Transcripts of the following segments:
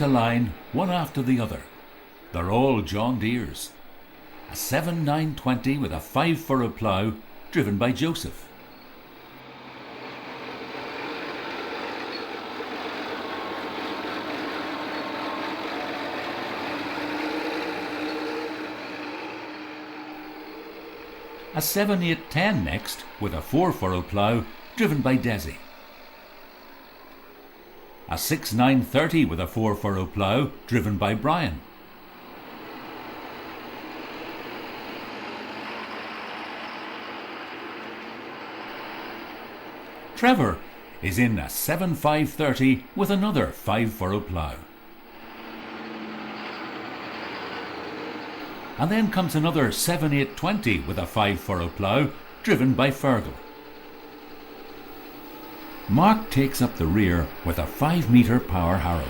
into line, one after the other. They're all John Deere's. A 7920 with a 5-furrow plough, driven by Joseph. A 7810 next, with a 4-furrow plough, driven by Desi. A 6930 with a 4-furrow plough, driven by Brian. Trevor is in a 7530 with another 5-furrow plough. And then comes another 7820 with a 5-furrow plough, driven by Fergal. Mark takes up the rear with a 5-metre power harrow.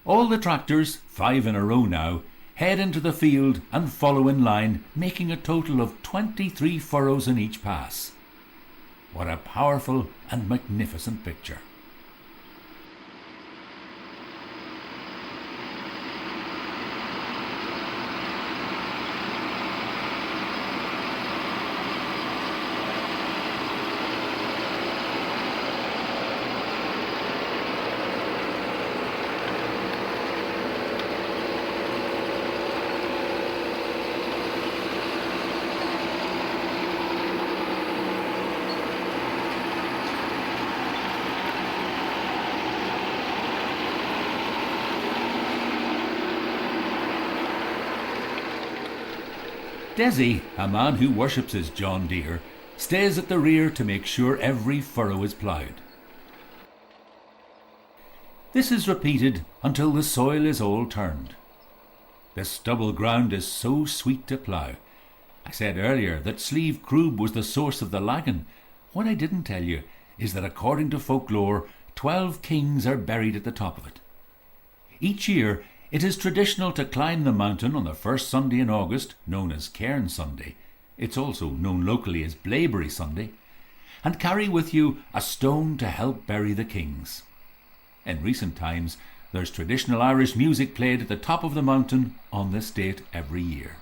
All the tractors, 5 in a row now, head into the field and follow in line, making a total of 23 furrows in each pass. What a powerful and magnificent picture. Desi, a man who worships his John Deere, stays at the rear to make sure every furrow is ploughed. This is repeated until the soil is all turned. The stubble ground is so sweet to plough. I said earlier that Slieve Croob was the source of the Lagan. What I didn't tell you is that according to folklore, 12 kings are buried at the top of it. Each year, it is traditional to climb the mountain on the first Sunday in August, known as Cairn Sunday. It's also known locally as Blaeberry Sunday, and carry with you a stone to help bury the kings. In recent times, there's traditional Irish music played at the top of the mountain on this date every year.